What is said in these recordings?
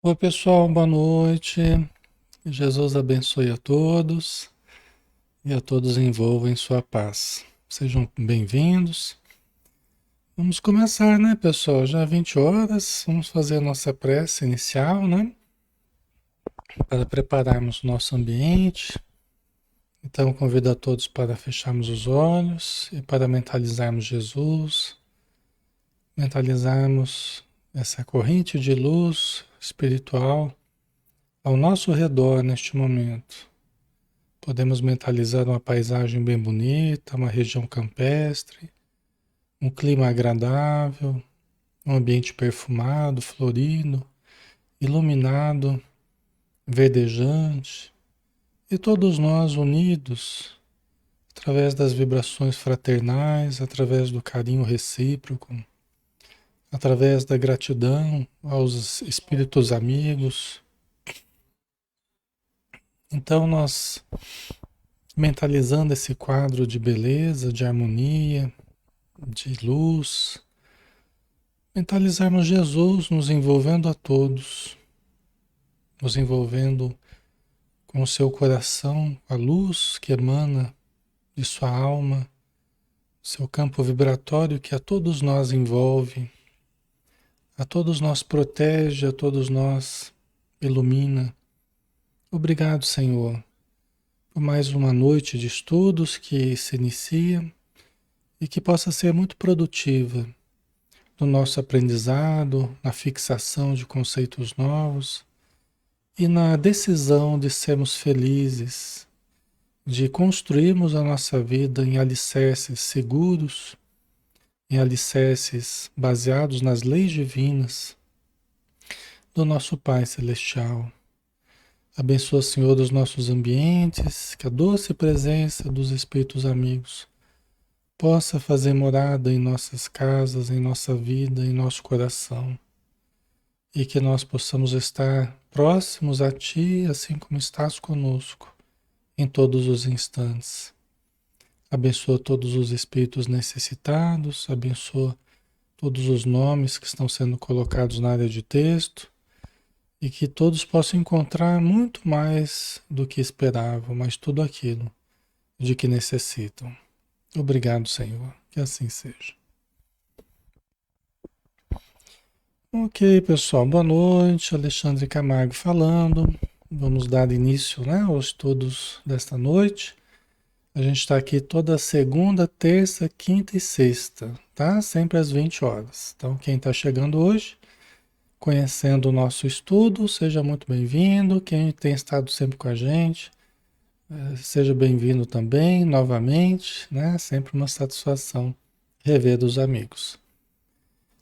Oi, pessoal, boa noite. Que Jesus abençoe a todos e a todos envolva em sua paz. Sejam bem-vindos. Vamos começar, né, pessoal? Já 20 horas, vamos fazer a nossa prece inicial, né? Para prepararmos o nosso ambiente. Então, convido a todos para fecharmos os olhos e para mentalizarmos Jesus, mentalizarmos essa corrente de luz espiritual ao nosso redor neste momento. Podemos mentalizar uma paisagem bem bonita, uma região campestre, um clima agradável, um ambiente perfumado, florido, iluminado, verdejante, e todos nós unidos através das vibrações fraternais, através do carinho recíproco, através da gratidão aos espíritos amigos. Então nós mentalizando esse quadro de beleza, de harmonia, de luz, mentalizarmos Jesus nos envolvendo a todos, nos envolvendo com o seu coração, a luz que emana de sua alma, seu campo vibratório que a todos nós envolve, a todos nós protege, a todos nós ilumina. Obrigado, Senhor, por mais uma noite de estudos que se inicia e que possa ser muito produtiva no nosso aprendizado, na fixação de conceitos novos e na decisão de sermos felizes, de construirmos a nossa vida em alicerces seguros, em alicerces baseados nas leis divinas do nosso Pai Celestial. Abençoa, Senhor, os nossos ambientes, que a doce presença dos Espíritos amigos possa fazer morada em nossas casas, em nossa vida, em nosso coração. E que nós possamos estar próximos a Ti, assim como estás conosco, em todos os instantes. Abençoa todos os espíritos necessitados, abençoa todos os nomes que estão sendo colocados na área de texto e que todos possam encontrar muito mais do que esperavam, mas tudo aquilo de que necessitam. Obrigado, Senhor, que assim seja. Ok, pessoal, boa noite. Alexandre Camargo falando. Vamos dar início, né, aos estudos desta noite. A gente está aqui toda segunda, terça, quinta e sexta, tá? Sempre às 20 horas. Então, quem está chegando hoje, conhecendo o nosso estudo, seja muito bem-vindo. Quem tem estado sempre com a gente, seja bem-vindo também, novamente, né? Sempre uma satisfação rever os amigos.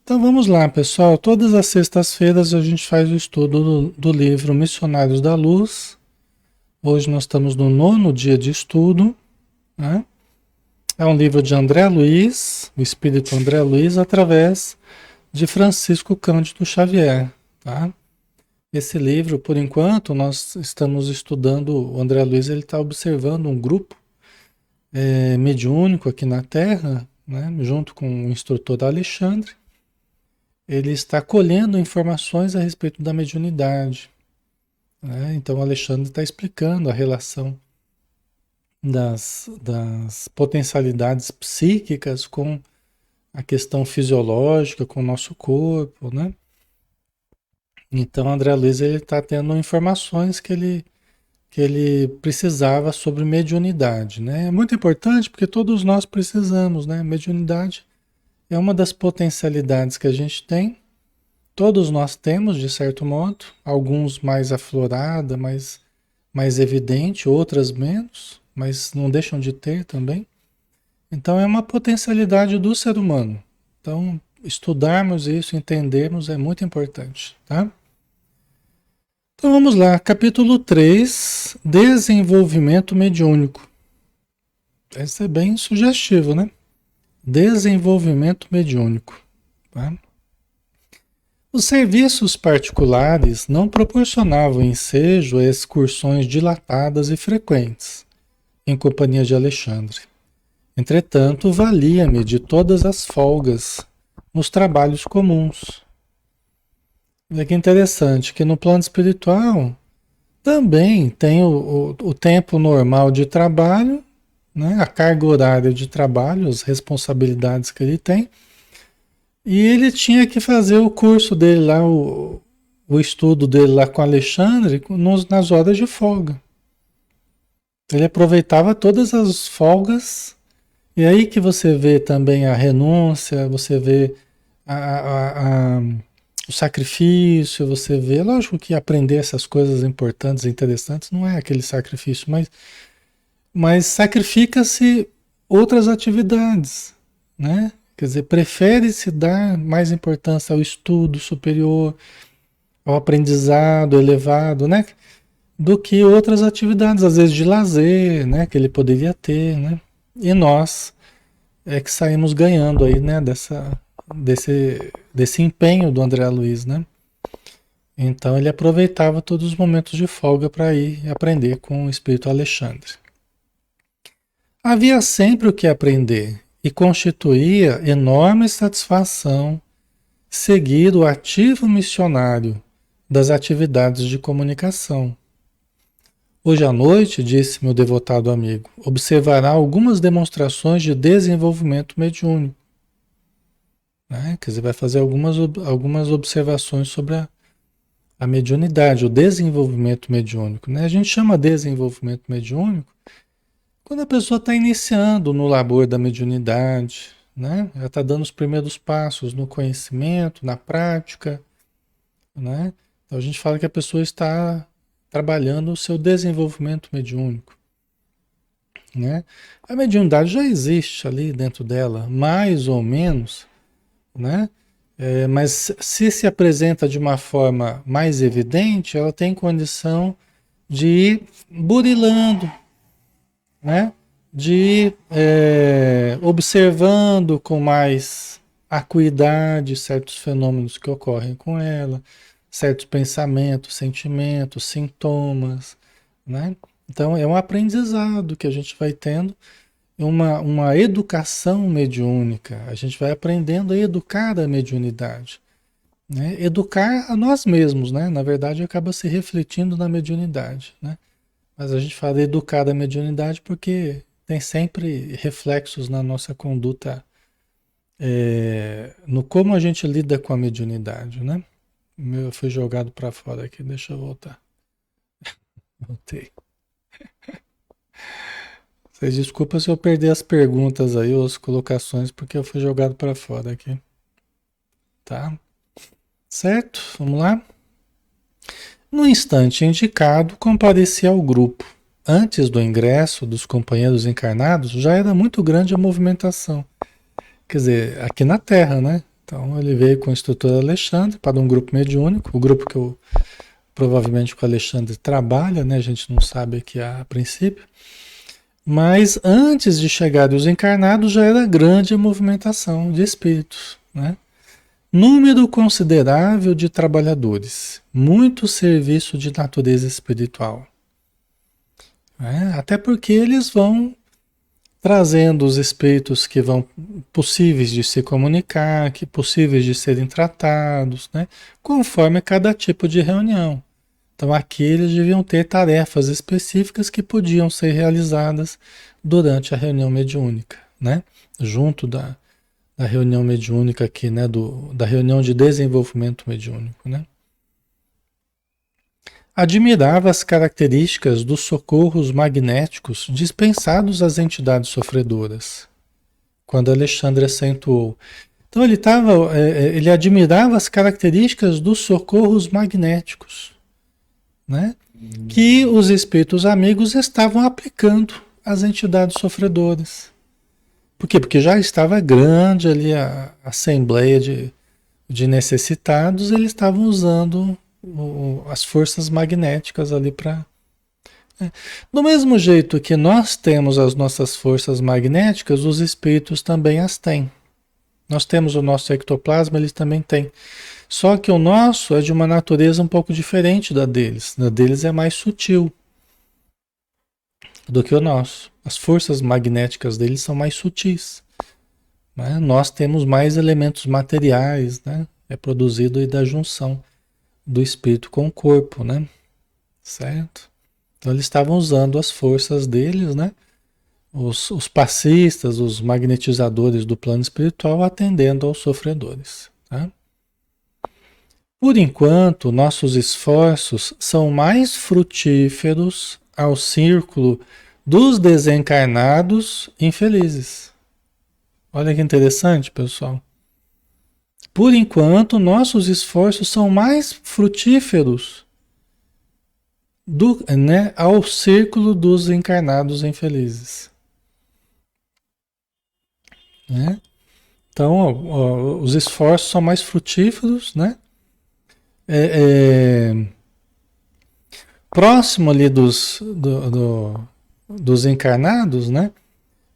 Então vamos lá, pessoal. Todas as sextas-feiras a gente faz o estudo do livro Missionários da Luz. Hoje nós estamos no 9º dia de estudo, né? É um livro de André Luiz, o Espírito André Luiz, através de Francisco Cândido Xavier, tá? Esse livro, por enquanto, nós estamos estudando, o André Luiz ele está observando um grupo mediúnico aqui na Terra, né? Junto com o instrutor Alexandre. Ele está colhendo informações a respeito da mediunidade, né? Então, o Alexandre está explicando a relação das potencialidades psíquicas com a questão fisiológica, com o nosso corpo, né? Então, o André Luiz está tendo informações que ele precisava sobre mediunidade, né? É muito importante porque todos nós precisamos, né? Mediunidade é uma das potencialidades que a gente tem. Todos nós temos, de certo modo, alguns mais aflorada, mais evidente, outras menos, mas não deixam de ter também. Então é uma potencialidade do ser humano. Então, estudarmos isso, entendermos é muito importante, tá? Então vamos lá, capítulo 3, desenvolvimento mediúnico. Esse é bem sugestivo, né? Desenvolvimento mediúnico, tá? Os serviços particulares não proporcionavam ensejo a excursões dilatadas e frequentes, em companhia de Alexandre. Entretanto, valia-me de todas as folgas nos trabalhos comuns. É que interessante que no plano espiritual também tem o tempo normal de trabalho, né? A carga horária de trabalho, as responsabilidades que ele tem. E ele tinha que fazer o curso dele lá, o estudo dele lá com Alexandre nas horas de folga. Ele aproveitava todas as folgas, e aí que você vê também a renúncia, você vê o sacrifício, você vê. Lógico que aprender essas coisas importantes e interessantes não é aquele sacrifício, mas sacrifica-se outras atividades, né? Quer dizer, prefere-se dar mais importância ao estudo superior, ao aprendizado elevado, né? Do que outras atividades, às vezes de lazer, né? Que ele poderia ter, né? E nós é que saímos ganhando aí, né? Desse empenho do André Luiz, né? Então ele aproveitava todos os momentos de folga para ir aprender com o Espírito Alexandre. Havia sempre o que aprender e constituía enorme satisfação seguir o ativo missionário das atividades de comunicação. Hoje à noite, disse meu devotado amigo, observará algumas demonstrações de desenvolvimento mediúnico. Né? Quer dizer, vai fazer algumas observações sobre a mediunidade, o desenvolvimento mediúnico. Né? A gente chama desenvolvimento mediúnico quando a pessoa está iniciando no labor da mediunidade, né? Ela está dando os primeiros passos no conhecimento, na prática, né? Então a gente fala que a pessoa está trabalhando o seu desenvolvimento mediúnico, né? A mediunidade já existe ali dentro dela, mais ou menos, né? Mas se apresenta de uma forma mais evidente, ela tem condição de ir burilando, né? De ir observando com mais acuidade certos fenômenos que ocorrem com ela, certos pensamentos, sentimentos, sintomas, né? Então é um aprendizado que a gente vai tendo, uma educação mediúnica. A gente vai aprendendo a educar a mediunidade, né? Educar a nós mesmos, né? Na verdade acaba se refletindo na mediunidade, né? Mas a gente fala educar a mediunidade porque tem sempre reflexos na nossa conduta, no como a gente lida com a mediunidade, né? O meu foi jogado para fora aqui, deixa eu voltar. Voltei. Vocês desculpa se eu perder as perguntas aí, ou as colocações, porque eu fui jogado para fora aqui. Tá? Certo? Vamos lá? No instante indicado, compareci ao grupo. Antes do ingresso dos companheiros encarnados, já era muito grande a movimentação. Quer dizer, aqui na Terra, né? Então ele veio com o instrutor Alexandre para um grupo mediúnico, o grupo que provavelmente o Alexandre trabalha, né? A gente não sabe aqui a princípio. Mas antes de chegarem os encarnados já era grande a movimentação de espíritos, né? Número considerável de trabalhadores, muito serviço de natureza espiritual. Né? Até porque eles vão trazendo os espíritos que vão possíveis de se comunicar, que possíveis de serem tratados, né? Conforme cada tipo de reunião. Então aqui eles deviam ter tarefas específicas que podiam ser realizadas durante a reunião mediúnica, né? Junto da reunião mediúnica aqui, né? Da reunião de desenvolvimento mediúnico, né? Admirava as características dos socorros magnéticos dispensados às entidades sofredoras, quando Alexandre acentuou. Então ele admirava as características dos socorros magnéticos, né? Que os espíritos amigos estavam aplicando às entidades sofredoras. Por quê? Porque já estava grande ali a assembleia de necessitados, eles estavam usando as forças magnéticas ali para... Do mesmo jeito que nós temos as nossas forças magnéticas, os espíritos também as têm. Nós temos o nosso ectoplasma, eles também têm. Só que o nosso é de uma natureza um pouco diferente da deles. A deles é mais sutil do que o nosso. As forças magnéticas deles são mais sutis, né? Nós temos mais elementos materiais, né? É produzido aí da junção do espírito com o corpo, né? Certo? Então eles estavam usando as forças deles, né? Os passistas, os magnetizadores do plano espiritual atendendo aos sofredores, tá? Por enquanto, nossos esforços são mais frutíferos ao círculo dos desencarnados infelizes. Olha que interessante, pessoal. Por enquanto, nossos esforços são mais frutíferos ao círculo dos encarnados infelizes. Né? Então, os esforços são mais frutíferos, né? É, é, próximo ali dos encarnados, né?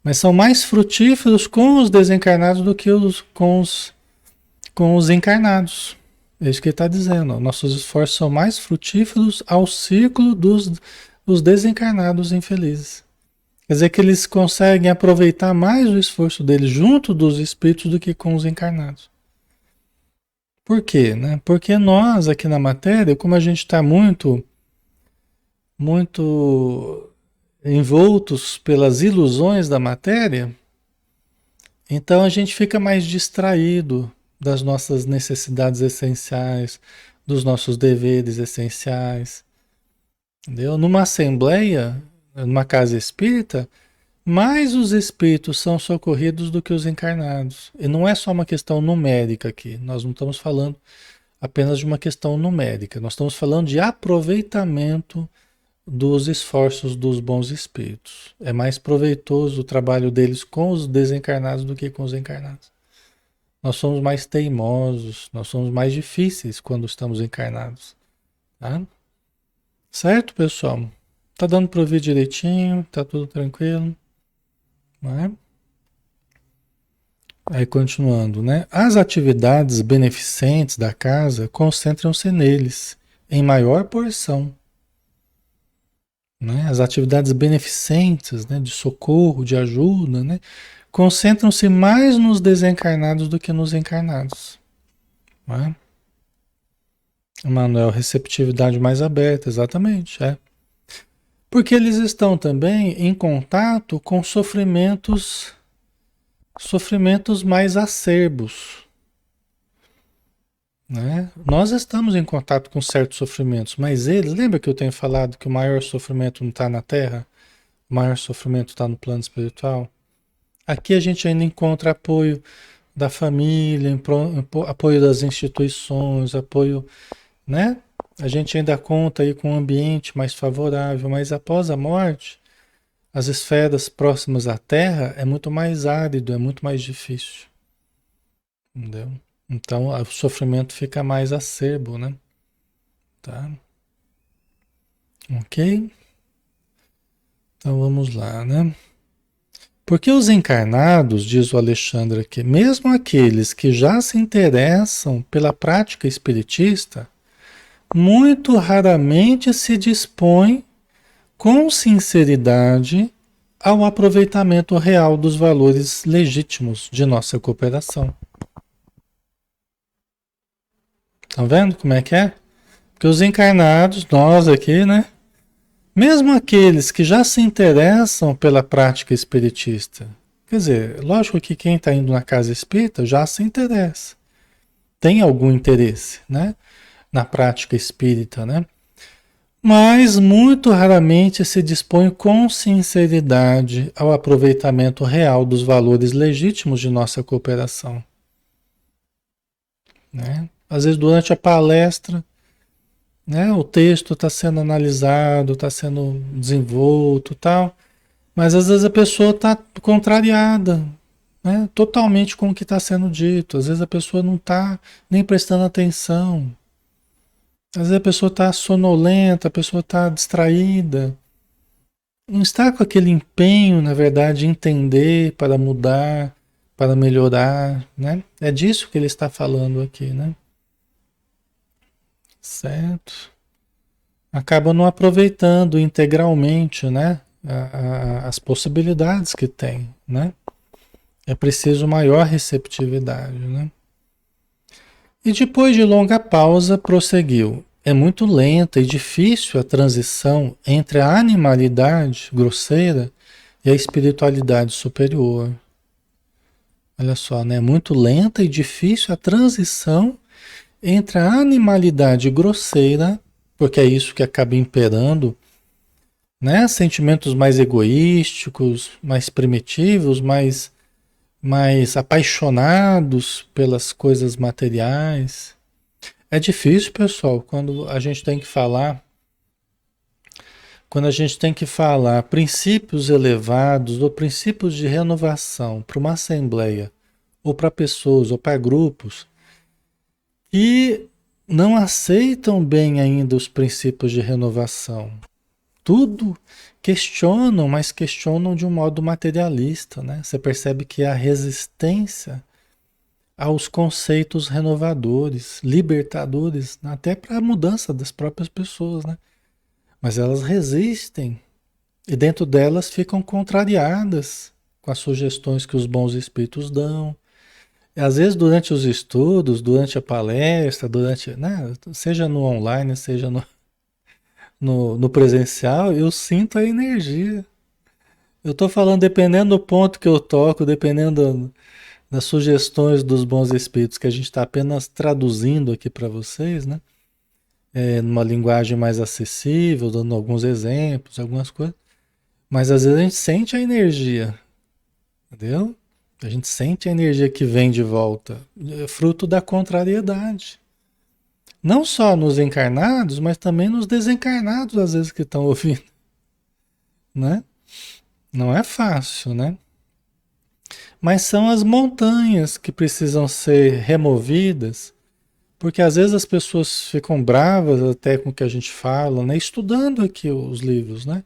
Mas são mais frutíferos com os desencarnados do que com os encarnados. É isso que ele está dizendo. Ó. Nossos esforços são mais frutíferos ao círculo dos desencarnados infelizes. Quer dizer que eles conseguem aproveitar mais o esforço deles junto dos espíritos do que com os encarnados. Por quê? Né? Porque nós aqui na matéria, como a gente está muito envoltos pelas ilusões da matéria, então a gente fica mais distraído das nossas necessidades essenciais, dos nossos deveres essenciais. Entendeu? Numa assembleia, numa casa espírita, mais os espíritos são socorridos do que os encarnados. E não é só uma questão numérica aqui. Nós não estamos falando apenas de uma questão numérica. Nós estamos falando de aproveitamento dos esforços dos bons espíritos. É mais proveitoso o trabalho deles com os desencarnados do que com os encarnados. Nós somos mais teimosos, nós somos mais difíceis quando estamos encarnados. Tá? Certo, pessoal? Tá dando para ouvir direitinho? Tá tudo tranquilo? Não é? Aí continuando, né? As atividades beneficentes da casa concentram-se neles, em maior porção. Né? As atividades beneficentes, né? De socorro, de ajuda, né? Concentram-se mais nos desencarnados do que nos encarnados. Né? Manuel, receptividade mais aberta, exatamente, é. Porque eles estão também em contato com sofrimentos mais acerbos, né? Nós estamos em contato com certos sofrimentos, mas eles, lembra que eu tenho falado que o maior sofrimento não está na Terra? O maior sofrimento está no plano espiritual? Aqui a gente ainda encontra apoio da família, apoio das instituições, apoio, né? A gente ainda conta aí com um ambiente mais favorável, mas após a morte, as esferas próximas à Terra é muito mais árido, é muito mais difícil. Entendeu? Então o sofrimento fica mais acerbo, né? Tá? Ok? Então vamos lá, né? Porque os encarnados, diz o Alexandre aqui, mesmo aqueles que já se interessam pela prática espiritista, muito raramente se dispõem com sinceridade ao aproveitamento real dos valores legítimos de nossa cooperação. Estão vendo como é que é? Porque os encarnados, nós aqui, né? Mesmo aqueles que já se interessam pela prática espiritista, quer dizer, lógico que quem está indo na casa espírita já se interessa, tem algum interesse, né? Na prática espírita, né? Mas muito raramente se dispõe com sinceridade ao aproveitamento real dos valores legítimos de nossa cooperação, né? Às vezes durante a palestra, né, o texto está sendo analisado, está sendo desenvolto, tal, mas às vezes a pessoa está contrariada, né, totalmente com o que está sendo dito. Às vezes a pessoa não está nem prestando atenção. Às vezes a pessoa está sonolenta, a pessoa está distraída. Não está com aquele empenho, na verdade, de entender para mudar, para melhorar, né? É disso que ele está falando aqui, né? Certo? Acaba não aproveitando integralmente, né? As possibilidades que tem, né? É preciso maior receptividade, né? E depois de longa pausa, prosseguiu. É muito lenta e difícil a transição entre a animalidade grosseira e a espiritualidade superior. Olha só, né? É muito lenta e difícil a transição entre a animalidade grosseira, porque é isso que acaba imperando, né? Sentimentos mais egoísticos, mais primitivos, mais apaixonados pelas coisas materiais. É difícil, pessoal, quando a gente tem que falar princípios elevados ou princípios de renovação para uma assembleia, ou para pessoas, ou para grupos, que não aceitam bem ainda os princípios de renovação. Tudo questionam, mas questionam de um modo materialista, né? Você percebe que há resistência aos conceitos renovadores, libertadores, até para a mudança das próprias pessoas, né? Mas elas resistem e dentro delas ficam contrariadas com as sugestões que os bons espíritos dão. E às vezes durante os estudos, durante a palestra, né, seja no online, seja no presencial, eu sinto a energia. Eu estou falando, dependendo do ponto que eu toco, dependendo das sugestões dos bons espíritos, que a gente está apenas traduzindo aqui para vocês, né? Numa linguagem mais acessível, dando alguns exemplos, algumas coisas. Mas às vezes a gente sente a energia, entendeu? A gente sente a energia que vem de volta, fruto da contrariedade. Não só nos encarnados, mas também nos desencarnados, às vezes, que estão ouvindo, né? Não é fácil, né? Mas são as montanhas que precisam ser removidas, porque às vezes as pessoas ficam bravas até com o que a gente fala, né? Estudando aqui os livros, né?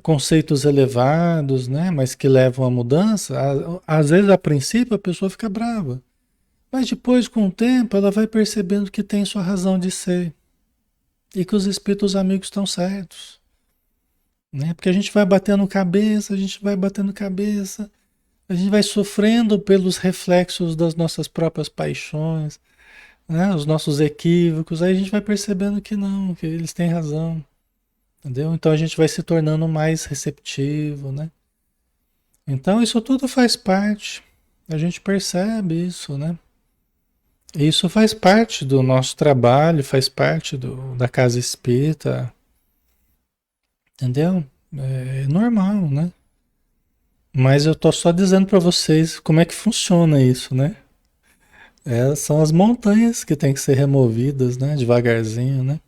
Conceitos elevados, né? Mas que levam à mudança. Às vezes, a princípio, a pessoa fica brava. Mas depois, com o tempo, ela vai percebendo que tem sua razão de ser. E que os espíritos amigos estão certos. Né? Porque a gente vai batendo cabeça, a gente vai batendo cabeça, a gente vai sofrendo pelos reflexos das nossas próprias paixões, né? Os nossos equívocos, aí a gente vai percebendo que não, que eles têm razão, entendeu? Então a gente vai se tornando mais receptivo, né? Então isso tudo faz parte, a gente percebe isso, né? Isso faz parte do nosso trabalho, faz parte da casa espírita, entendeu? É normal, né? Mas eu tô só dizendo para vocês como é que funciona isso, né? São as montanhas que têm que ser removidas, né? Devagarzinho, né?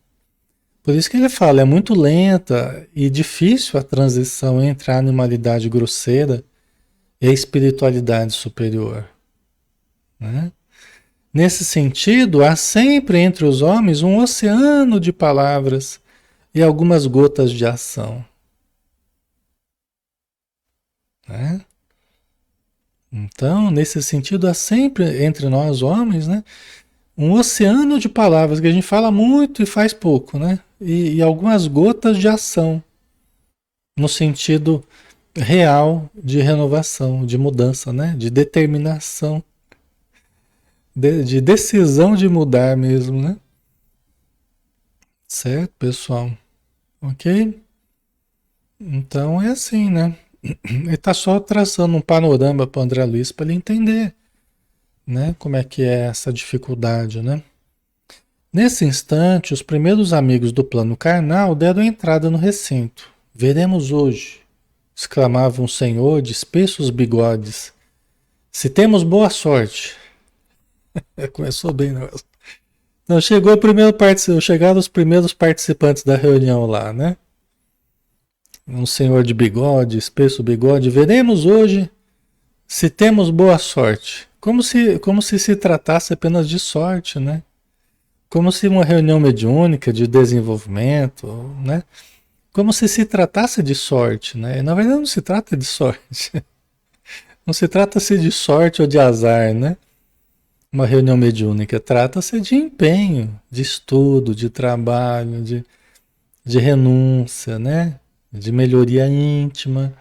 Por isso que ele fala, é muito lenta e difícil a transição entre a animalidade grosseira e a espiritualidade superior, né? Nesse sentido, há sempre entre os homens um oceano de palavras e algumas gotas de ação, né? Então, nesse sentido, há sempre entre nós homens, né, um oceano de palavras que a gente fala muito e faz pouco, né? E algumas gotas de ação, no sentido real de renovação, de mudança, né? De determinação, de decisão de mudar mesmo, né? Certo, pessoal? Ok? Então é assim, né? Ele está só traçando um panorama para o André Luiz para ele entender, né? Como é que é essa dificuldade, né? Nesse instante, os primeiros amigos do plano carnal deram entrada no recinto. Veremos hoje, exclamava um senhor de espessos bigodes. Se temos boa sorte. Começou bem, né? Não, chegaram os primeiros participantes da reunião lá, né? Um senhor de bigode, espesso bigode. Veremos hoje se temos boa sorte. Como se tratasse apenas de sorte, né? Como se uma reunião mediúnica de desenvolvimento, né? Como se tratasse de sorte, né? Na verdade não se trata de sorte. Não se trata-se de sorte ou de azar, né? Uma reunião mediúnica trata-se de empenho, de estudo, de trabalho, de renúncia, né? De melhoria íntima.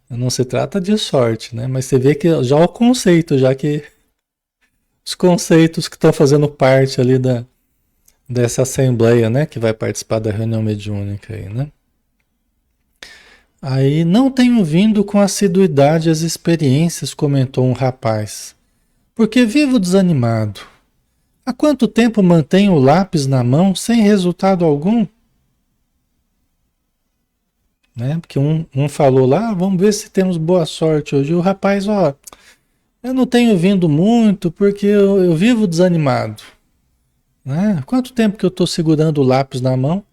Não se trata de sorte, né? Mas você vê que já o conceito, já que os conceitos que estão fazendo parte ali dessa assembleia, né? Que vai participar da reunião mediúnica aí, né? Aí, não tenho vindo com assiduidade as experiências, comentou um rapaz, porque vivo desanimado. Há quanto tempo mantenho o lápis na mão sem resultado algum? Né? Porque um falou lá, vamos ver se temos boa sorte hoje. O rapaz, ó, eu não tenho vindo muito porque eu vivo desanimado. Né? Quanto tempo que eu estou segurando o lápis na mão,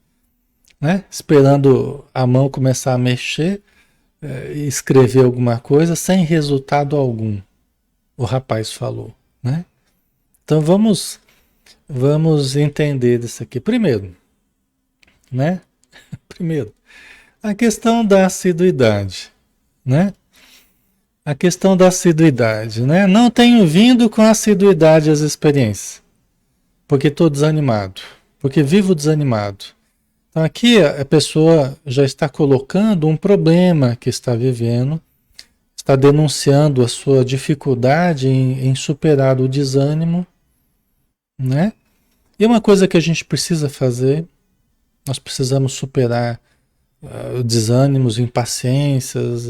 né? Esperando a mão começar a mexer e escrever alguma coisa sem resultado algum, o rapaz falou. Né? Então vamos entender isso aqui. Primeiro, né? Primeiro, a questão da assiduidade, né? A questão da assiduidade, né? Não tenho vindo com assiduidade às experiências, porque estou desanimado, porque vivo desanimado. Então aqui a pessoa já está colocando um problema que está vivendo, está denunciando a sua dificuldade em superar o desânimo, né? E uma coisa que a gente precisa fazer, nós precisamos superar desânimos, impaciências,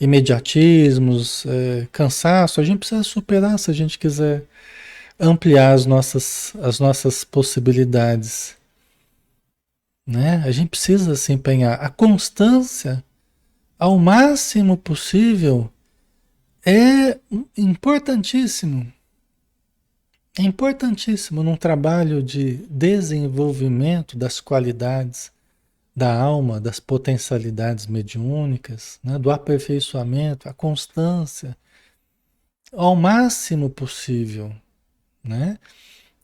imediatismos, cansaço. A gente precisa superar se a gente quiser ampliar as nossas possibilidades. Né? A gente precisa se empenhar. A constância, ao máximo possível, é importantíssimo. É importantíssimo num trabalho de desenvolvimento das qualidades da alma, das potencialidades mediúnicas, né? Do aperfeiçoamento, a constância, ao máximo possível. Né?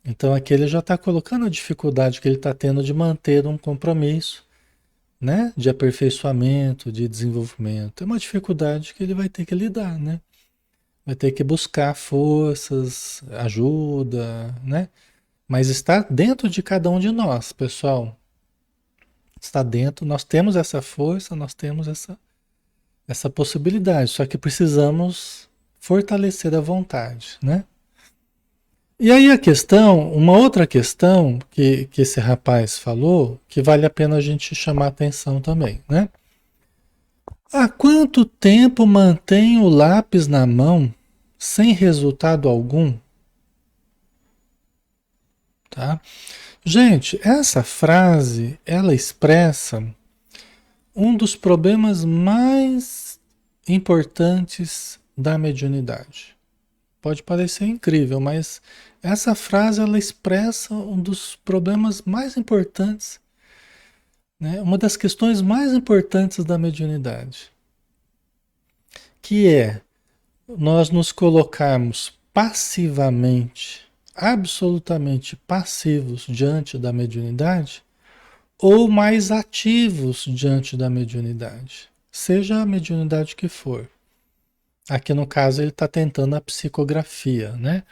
Então aqui ele já está colocando a dificuldade que ele está tendo de manter um compromisso, né? De aperfeiçoamento, de desenvolvimento. É uma dificuldade que ele vai ter que lidar, né? Vai ter que buscar forças, ajuda, né? Mas está dentro de cada um de nós, pessoal. Está dentro, nós temos essa força, nós temos essa possibilidade, só que precisamos fortalecer a vontade, né? E aí a questão, uma outra questão que esse rapaz falou, que vale a pena a gente chamar a atenção também, né? Há quanto tempo mantém o lápis na mão sem resultado algum? Tá? Gente, essa frase, ela expressa um dos problemas mais importantes da mediunidade. Pode parecer incrível, mas essa frase ela expressa um dos problemas mais importantes, né? Uma das questões mais importantes da mediunidade, que é nós nos colocarmos passivamente, absolutamente passivos diante da mediunidade, ou mais ativos diante da mediunidade, seja a mediunidade que for. Aqui no caso ele está tentando a psicografia, né?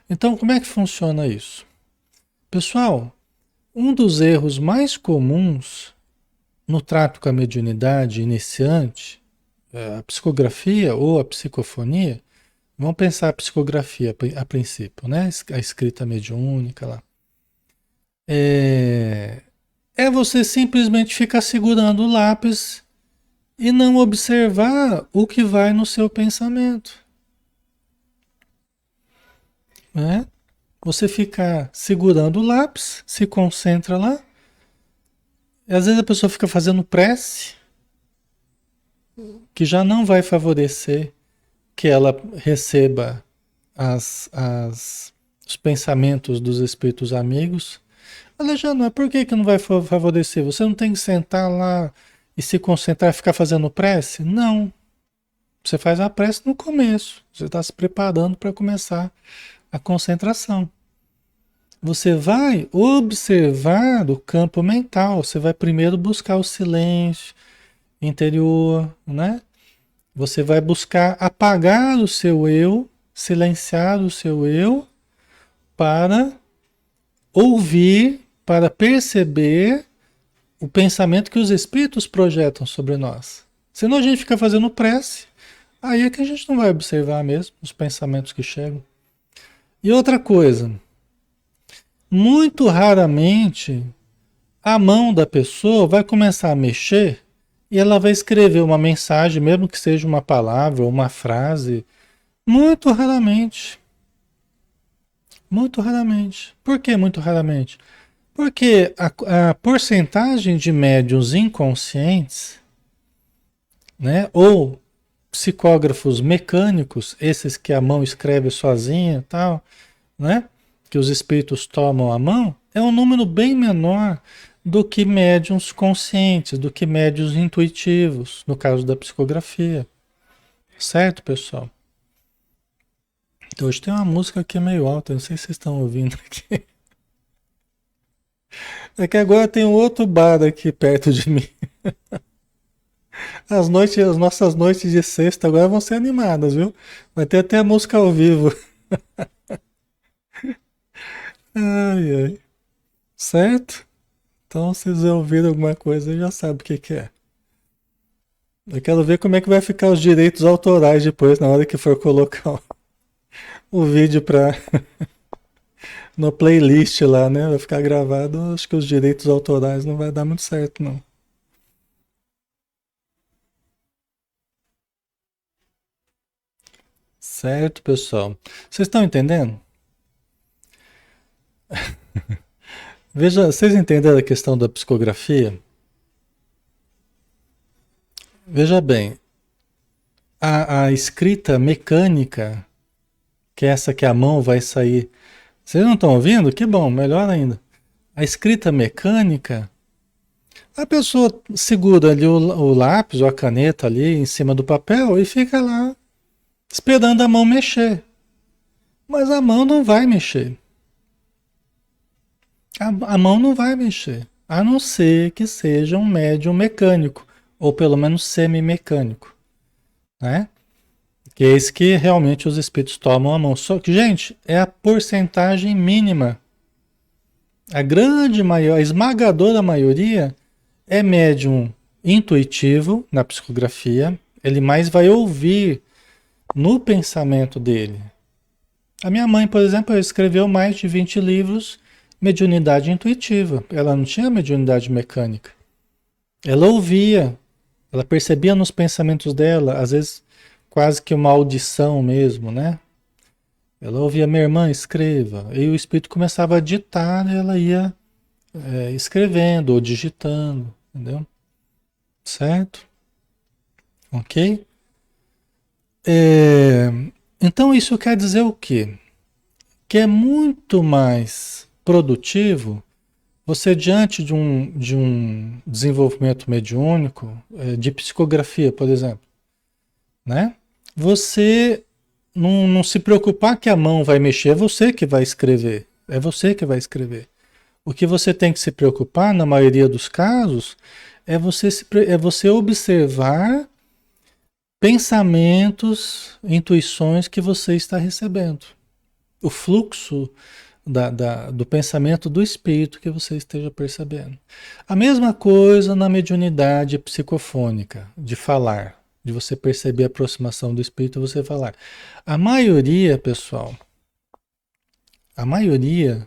Então como é que funciona isso? Pessoal, um dos erros mais comuns no trato com a mediunidade iniciante, a psicografia ou a psicofonia, vamos pensar a psicografia a princípio, né? A escrita mediúnica lá. É você simplesmente ficar segurando o lápis e não observar o que vai no seu pensamento. Né? Você ficar segurando o lápis, se concentra lá, e às vezes a pessoa fica fazendo prece, que já não vai favorecer que ela receba os pensamentos dos espíritos amigos. Alexandre, por que não vai favorecer? Você não tem que sentar lá e se concentrar e ficar fazendo prece? Não. Você faz a prece no começo. Você está se preparando para começar a concentração. Você vai observar o campo mental. Você vai primeiro buscar o silêncio interior, né? Você vai buscar apagar o seu eu, silenciar o seu eu, para ouvir, para perceber o pensamento que os espíritos projetam sobre nós. Senão a gente fica fazendo prece, aí é que a gente não vai observar mesmo os pensamentos que chegam. E outra coisa, muito raramente a mão da pessoa vai começar a mexer e ela vai escrever uma mensagem, mesmo que seja uma palavra ou uma frase. Muito raramente. Muito raramente. Por que muito raramente? Porque a porcentagem de médiuns inconscientes, né, ou psicógrafos mecânicos, esses que a mão escreve sozinha, tal, né, que os espíritos tomam a mão, é um número bem menor do que médiuns conscientes, do que médiuns intuitivos, no caso da psicografia. Certo, pessoal? Então, hoje tem uma música aqui meio alta, não sei se vocês estão ouvindo aqui. É que agora tem um outro bar aqui perto de mim. As nossas noites de sexta agora vão ser animadas, viu? Vai ter até música ao vivo. Ai, ai. Certo? Então, se vocês ouviram alguma coisa, já sabe o que que é. Eu quero ver como é que vai ficar os direitos autorais depois, na hora que for colocar o vídeo no playlist lá, né? Vai ficar gravado. Acho que os direitos autorais não vai dar muito certo, não. Certo, pessoal. Vocês estão entendendo? Veja, vocês entenderam a questão da psicografia? Veja bem, a escrita mecânica, que é essa que a mão vai sair. Vocês não estão ouvindo? Que bom, melhor ainda. A escrita mecânica, a pessoa segura ali o lápis ou a caneta ali em cima do papel e fica lá esperando a mão mexer. Mas a mão não vai mexer. A mão não vai mexer. A não ser que seja um médium mecânico, ou pelo menos semi-mecânico, né? Que é esse que realmente os espíritos tomam a mão. Só que, gente, é a porcentagem mínima. A grande maioria, a esmagadora maioria é médium intuitivo na psicografia. Ele mais vai ouvir no pensamento dele. A minha mãe, por exemplo, escreveu mais de 20 livros mediunidade intuitiva. Ela não tinha mediunidade mecânica. Ela ouvia, ela percebia nos pensamentos dela, às vezes quase que uma audição mesmo, né? Ela ouvia, minha irmã, escreva. E o espírito começava a ditar, e ela ia escrevendo ou digitando, entendeu? Certo? Ok? É, então isso quer dizer o quê? Que é muito mais produtivo você, diante de um desenvolvimento mediúnico, de psicografia, por exemplo, né? Você não se preocupar que a mão vai mexer, é você que vai escrever. É você que vai escrever. O que você tem que se preocupar, na maioria dos casos, é você observar pensamentos, intuições que você está recebendo. O fluxo do pensamento do espírito que você esteja percebendo. A mesma coisa na mediunidade psicofônica, de falar, de você perceber a aproximação do espírito e você falar. A maioria, pessoal, a maioria,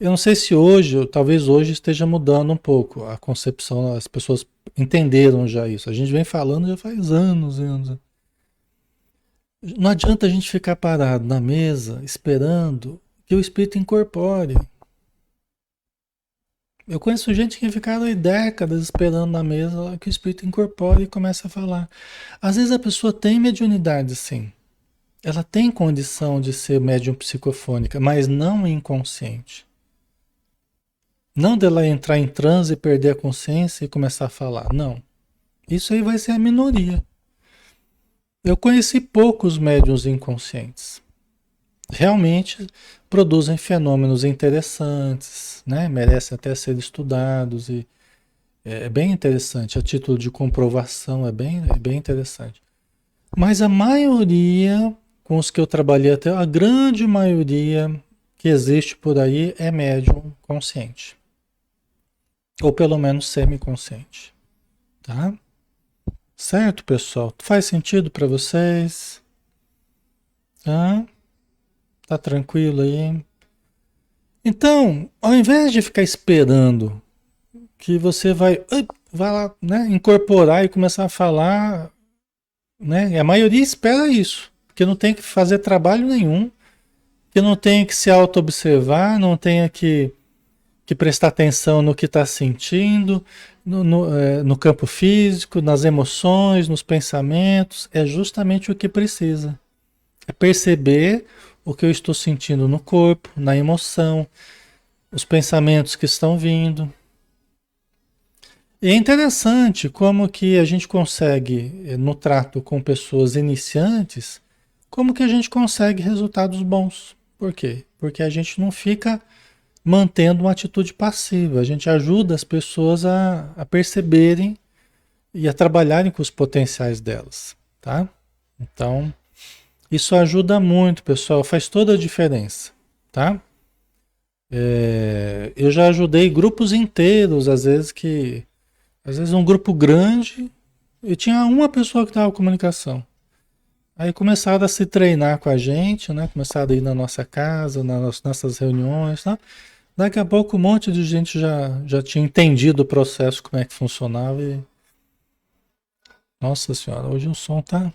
eu não sei se hoje, ou talvez hoje esteja mudando um pouco a concepção, as pessoas entenderam já isso. A gente vem falando já faz anos e anos. Não adianta a gente ficar parado na mesa esperando que o espírito incorpore. Eu conheço gente que ficaram aí décadas esperando na mesa que o espírito incorpore e comece a falar. Às vezes a pessoa tem mediunidade, sim. Ela tem condição de ser médium psicofônica, mas não inconsciente. Não dela entrar em transe, perder a consciência e começar a falar. Não. Isso aí vai ser a minoria. Eu conheci poucos médiuns inconscientes. Realmente produzem fenômenos interessantes, né? Merecem até ser estudados e é bem interessante. A título de comprovação é bem interessante. Mas a maioria, com os que eu trabalhei até, a grande maioria que existe por aí é médium consciente. Ou pelo menos semiconsciente. Tá? Certo, pessoal? Faz sentido para vocês? Tá? Tá tranquilo aí? Então, ao invés de ficar esperando que você vai lá, né, incorporar e começar a falar, né? E a maioria espera isso, porque não tem que fazer trabalho nenhum, que não tem que se auto-observar, não tenha que prestar atenção no que está sentindo, no campo físico, nas emoções, nos pensamentos. É justamente o que precisa. É perceber o que eu estou sentindo no corpo, na emoção, os pensamentos que estão vindo. E é interessante como que a gente consegue, no trato com pessoas iniciantes, como que a gente consegue resultados bons. Por quê? Porque a gente não fica mantendo uma atitude passiva, a gente ajuda as pessoas a perceberem e a trabalharem com os potenciais delas, tá? Então, isso ajuda muito, pessoal, faz toda a diferença, tá? Eu já ajudei grupos inteiros, às vezes um grupo grande, e tinha uma pessoa que dava comunicação. Aí começaram a se treinar com a gente, né? Começaram a ir na nossa casa, nas nossas reuniões, tá? Daqui a pouco um monte de gente já tinha entendido o processo, como é que funcionava e... Nossa senhora, hoje o som tá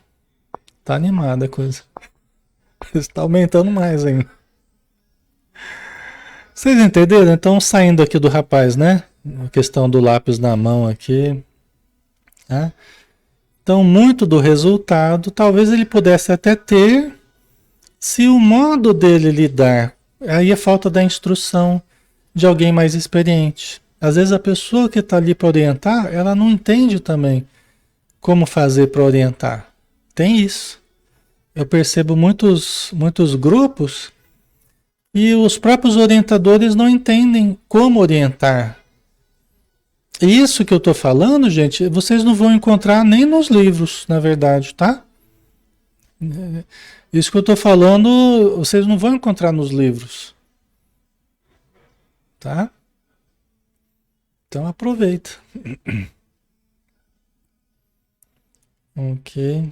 animada a coisa. Está aumentando mais ainda. Vocês entenderam? Então, saindo aqui do rapaz, né? A questão do lápis na mão aqui, né? Então, muito do resultado, talvez ele pudesse até ter, se o modo dele lidar, aí é falta da instrução de alguém mais experiente. Às vezes a pessoa que está ali para orientar, ela não entende também como fazer para orientar. Tem isso. Eu percebo muitos grupos e os próprios orientadores não entendem como orientar. Isso que eu estou falando, gente, vocês não vão encontrar nem nos livros, na verdade, tá? Isso que eu estou falando, vocês não vão encontrar nos livros, tá? Então aproveita. Ok.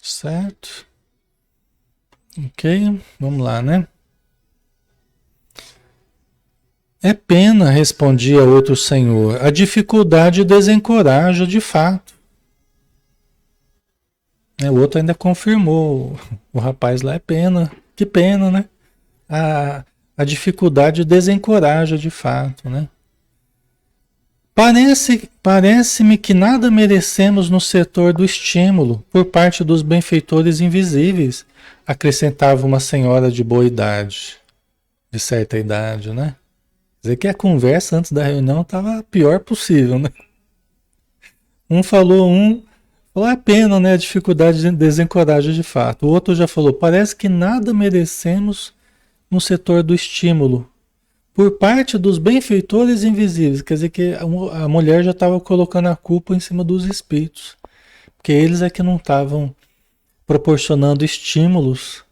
Certo. Ok. Vamos lá, né? É pena, respondia outro senhor. A dificuldade desencoraja de fato. O outro ainda confirmou. O rapaz lá é pena. Que pena, né? A dificuldade desencoraja de fato, né? Parece-me que nada merecemos no setor do estímulo por parte dos benfeitores invisíveis, acrescentava uma senhora de boa idade, de certa idade, né? Quer dizer que a conversa antes da reunião estava a pior possível, né? Falou, é pena, né? A dificuldade desencoraja de fato. O outro já falou, parece que nada merecemos no setor do estímulo, por parte dos benfeitores invisíveis. Quer dizer que a mulher já estava colocando a culpa em cima dos espíritos, porque eles é que não estavam proporcionando estímulos,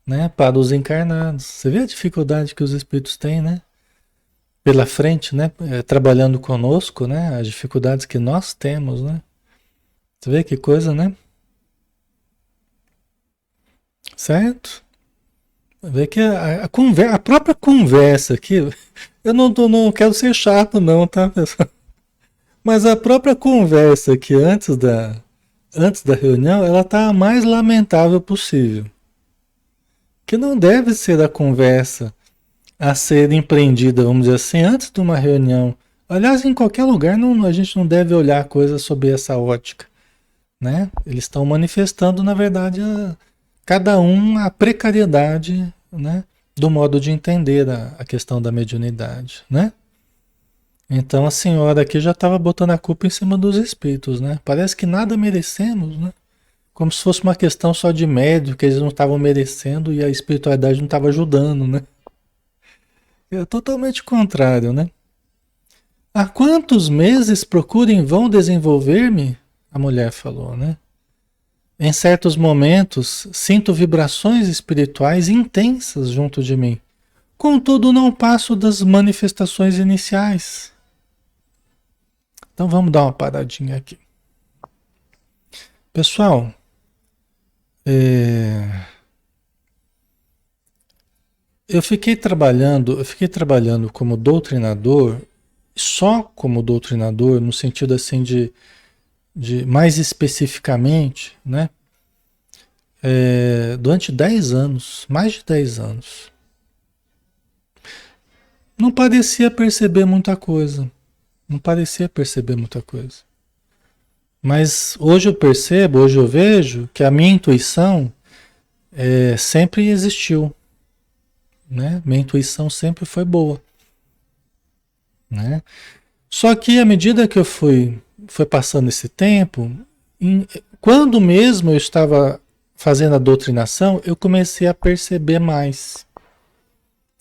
né, para os encarnados. Você vê a dificuldade que os espíritos têm, né? Pela frente, né? Trabalhando conosco, né? As dificuldades que nós temos, né? Você vê que coisa, né? Certo? Vê que a própria conversa aqui, eu não quero ser chato não, tá, pessoal? Mas a própria conversa aqui antes da reunião, ela tá a mais lamentável possível. Que não deve ser a conversa a ser empreendida, vamos dizer assim, antes de uma reunião. Aliás, em qualquer lugar a gente não deve olhar coisas sob essa ótica, né? Eles estão manifestando, na verdade, cada um a precariedade, né, do modo de entender a questão da mediunidade, né? Então a senhora aqui já estava botando a culpa em cima dos espíritos, né? Parece que nada merecemos, né? Como se fosse uma questão só de médio, que eles não estavam merecendo e a espiritualidade não estava ajudando, né? É totalmente contrário, né? Há quantos meses procuro em vão desenvolver-me? A mulher falou, né? Em certos momentos, sinto vibrações espirituais intensas junto de mim. Contudo, não passo das manifestações iniciais. Então vamos dar uma paradinha aqui. Pessoal, é, eu fiquei trabalhando como doutrinador, só como doutrinador, no sentido assim de mais especificamente, né? Durante 10 anos, mais de 10 anos. Não parecia perceber muita coisa. Não parecia perceber muita coisa. Mas hoje eu percebo, hoje eu vejo que a minha intuição sempre existiu, né? Minha intuição sempre foi boa, né? Só que à medida que foi passando esse tempo, quando mesmo eu estava fazendo a doutrinação, eu comecei a perceber mais.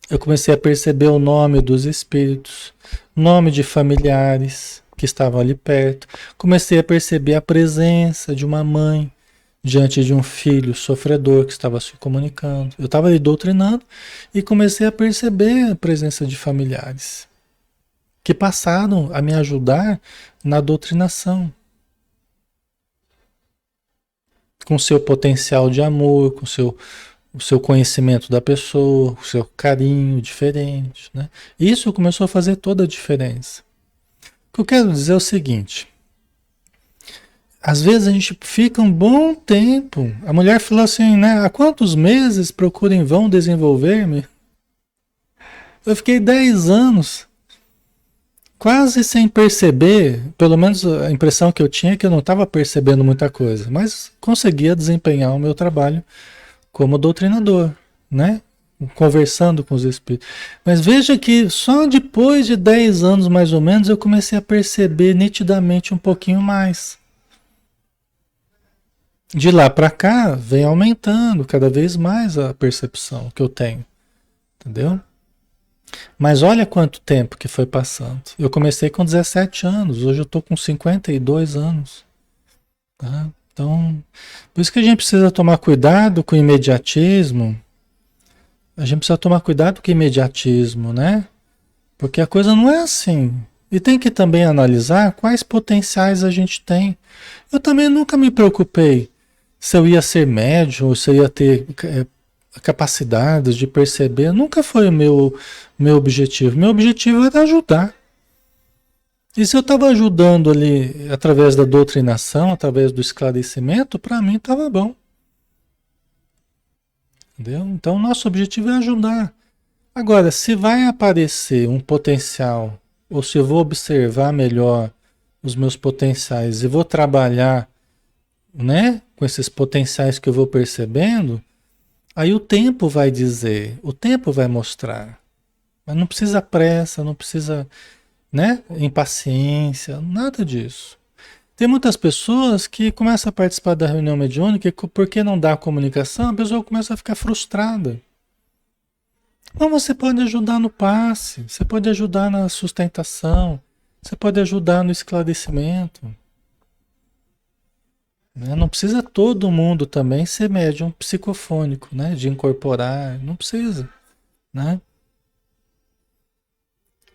Eu comecei a perceber o nome dos espíritos, nome de familiares que estavam ali perto. Comecei a perceber a presença de uma mãe diante de um filho sofredor que estava se comunicando. Eu estava ali doutrinando e comecei a perceber a presença de familiares que passaram a me ajudar na doutrinação, com seu potencial de amor, com o seu conhecimento da pessoa, o seu carinho diferente, né? Isso começou a fazer toda a diferença. O que eu quero dizer é o seguinte: às vezes a gente fica um bom tempo. A mulher falou assim, né? Há quantos meses procuro em vão desenvolver-me? Eu fiquei 10 anos quase sem perceber, pelo menos a impressão que eu tinha é que eu não estava percebendo muita coisa, mas conseguia desempenhar o meu trabalho como doutrinador, né? Conversando com os espíritos. Mas veja que só depois de 10 anos mais ou menos eu comecei a perceber nitidamente um pouquinho mais. De lá para cá vem aumentando cada vez mais a percepção que eu tenho, entendeu? Mas olha quanto tempo que foi passando. Eu comecei com 17 anos, hoje eu estou com 52 anos. Tá? Então, por isso que a gente precisa tomar cuidado com o imediatismo. A gente precisa tomar cuidado com o imediatismo, né? Porque a coisa não é assim. E tem que também analisar quais potenciais a gente tem. Eu também nunca me preocupei se eu ia ser médium, ou se eu ia ter capacidades de perceber. Nunca foi o meu objetivo. Meu objetivo era ajudar. E se eu estava ajudando ali através da doutrinação, através do esclarecimento, para mim estava bom. Entendeu? Então, nosso objetivo é ajudar. Agora, se vai aparecer um potencial, ou se eu vou observar melhor os meus potenciais e vou trabalhar, né, com esses potenciais que eu vou percebendo, aí o tempo vai dizer, o tempo vai mostrar. Mas não precisa pressa, não precisa, né, impaciência, nada disso. Tem muitas pessoas que começam a participar da reunião mediúnica e porque não dá comunicação, a pessoa começa a ficar frustrada. Mas você pode ajudar no passe, você pode ajudar na sustentação, você pode ajudar no esclarecimento. Né? Não precisa todo mundo também ser médium psicofônico, né? De incorporar, não precisa, né?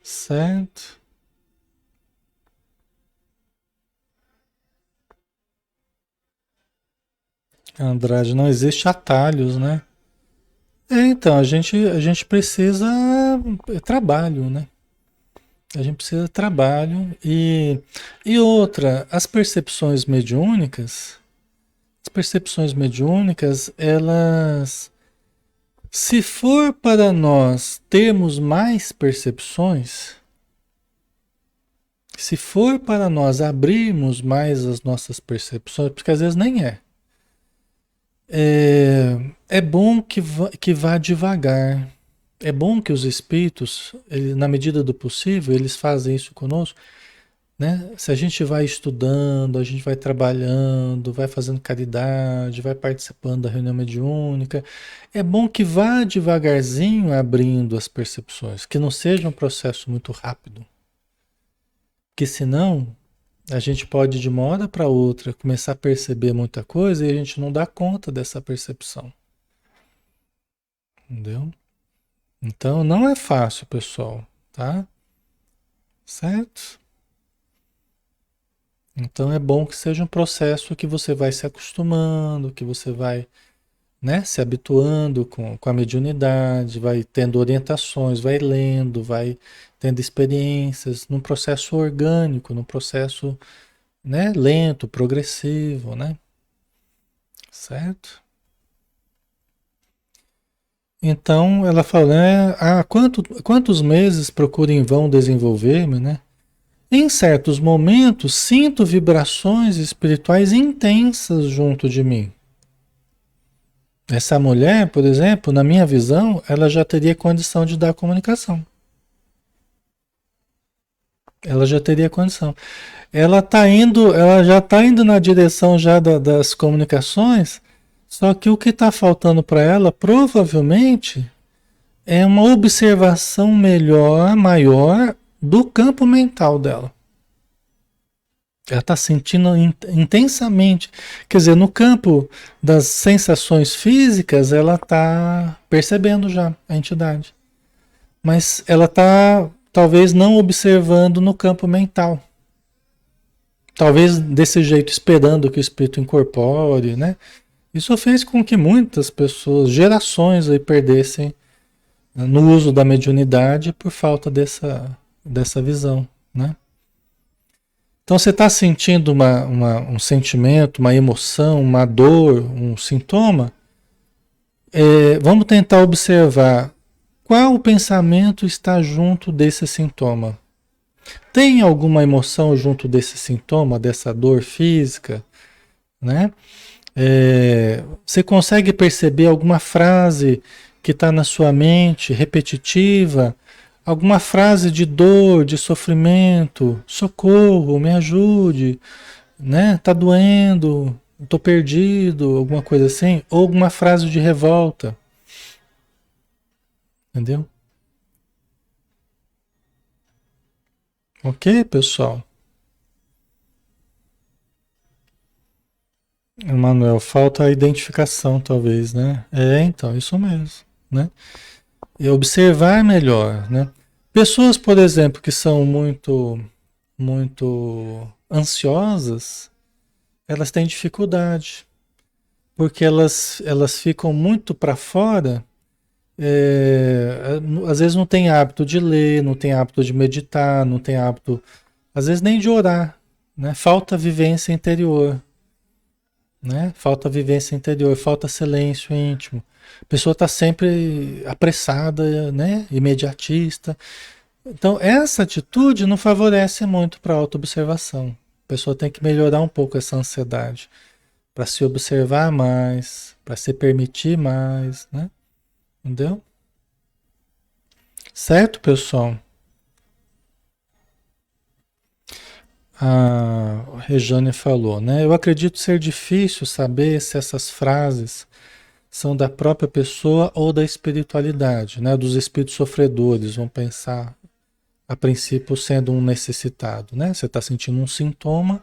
Certo? Andrade, não existe atalhos, né? Então, a gente precisa trabalho, né? A gente precisa de trabalho e outra, as percepções mediúnicas, elas, se for para nós termos mais percepções, se for para nós abrirmos mais as nossas percepções, porque às vezes nem é bom que vá devagar. É bom que os espíritos, na medida do possível, eles fazem isso conosco, né? Se a gente vai estudando, a gente vai trabalhando, vai fazendo caridade, vai participando da reunião mediúnica, é bom que vá devagarzinho abrindo as percepções, que não seja um processo muito rápido, porque senão a gente pode de uma hora para outra começar a perceber muita coisa e a gente não dá conta dessa percepção, entendeu? Então não é fácil, pessoal, tá? Certo? Então é bom que seja um processo que você vai se acostumando, que você vai, né, se habituando com a mediunidade, vai tendo orientações, vai lendo, vai tendo experiências, num processo orgânico, num processo, né, lento, progressivo, né? Certo? Então ela fala, né, quantos meses procuro em vão desenvolver-me, né? Em certos momentos sinto vibrações espirituais intensas junto de mim. Essa mulher, por exemplo, na minha visão, ela já teria condição de dar comunicação. Ela já teria condição. Ela já está indo na direção já das comunicações, só que o que está faltando para ela, provavelmente, é uma observação melhor, maior do campo mental dela. Ela está sentindo intensamente. Quer dizer, no campo das sensações físicas, ela está percebendo já a entidade. Mas ela está, talvez, não observando no campo mental. Talvez desse jeito, esperando que o espírito incorpore, né? Isso fez com que muitas pessoas, gerações aí, perdessem no uso da mediunidade por falta dessa visão, né? Então você está sentindo um sentimento, uma emoção, uma dor, um sintoma. Vamos tentar observar qual pensamento está junto desse sintoma. Tem alguma emoção junto desse sintoma, dessa dor física, né? Você consegue perceber alguma frase que está na sua mente, repetitiva, alguma frase de dor, de sofrimento, socorro, me ajude, né? Tá doendo, tô perdido, alguma coisa assim, ou alguma frase de revolta, entendeu? Ok, pessoal? Manuel, falta a identificação, talvez, né? Então, isso mesmo, né? E observar melhor, né? Pessoas, por exemplo, que são muito ansiosas, elas têm dificuldade, porque elas ficam muito para fora, às vezes não tem hábito de ler, não tem hábito de meditar, não tem hábito, às vezes nem de orar, né? Falta vivência interior, né? Falta vivência interior, falta silêncio íntimo. A pessoa está sempre apressada, né? Imediatista. Então, essa atitude não favorece muito para a autoobservação. A pessoa tem que melhorar um pouco essa ansiedade para se observar mais, para se permitir mais, né? Entendeu? Certo, pessoal? A Rejane falou, né? Eu acredito ser difícil saber se essas frases são da própria pessoa ou da espiritualidade, né? Dos espíritos sofredores, vão pensar a princípio sendo um necessitado, né? Você está sentindo um sintoma.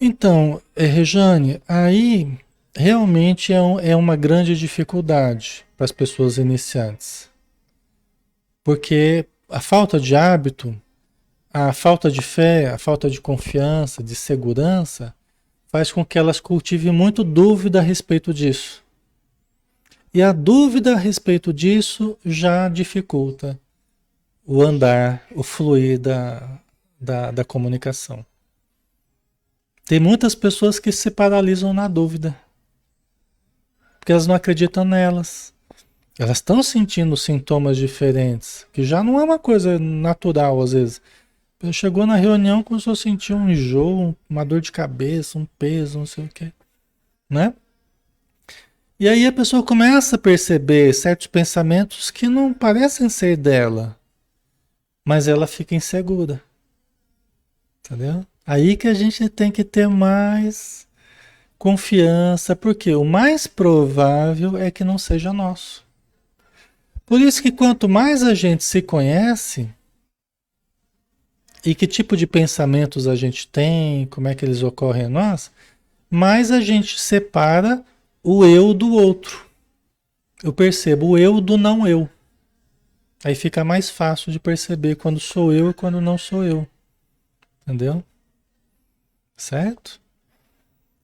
Então, Rejane, aí realmente é uma grande dificuldade para as pessoas iniciantes, porque a falta de hábito, a falta de fé, a falta de confiança, de segurança, faz com que elas cultivem muito dúvida a respeito disso. E a dúvida a respeito disso já dificulta o andar, o fluir da comunicação. Tem muitas pessoas que se paralisam na dúvida, porque elas não acreditam nelas. Elas estão sentindo sintomas diferentes, que já não é uma coisa natural às vezes. Chegou na reunião, começou a sentir um enjoo, uma dor de cabeça, um peso, não sei o quê, né? E aí a pessoa começa a perceber certos pensamentos que não parecem ser dela, mas ela fica insegura, entendeu? Aí que a gente tem que ter mais confiança, porque o mais provável é que não seja nosso. Por isso que quanto mais a gente se conhece, e que tipo de pensamentos a gente tem, como é que eles ocorrem em nós, mais a gente separa o eu do outro. Eu percebo o eu do não eu. Aí fica mais fácil de perceber quando sou eu e quando não sou eu. Entendeu? certo?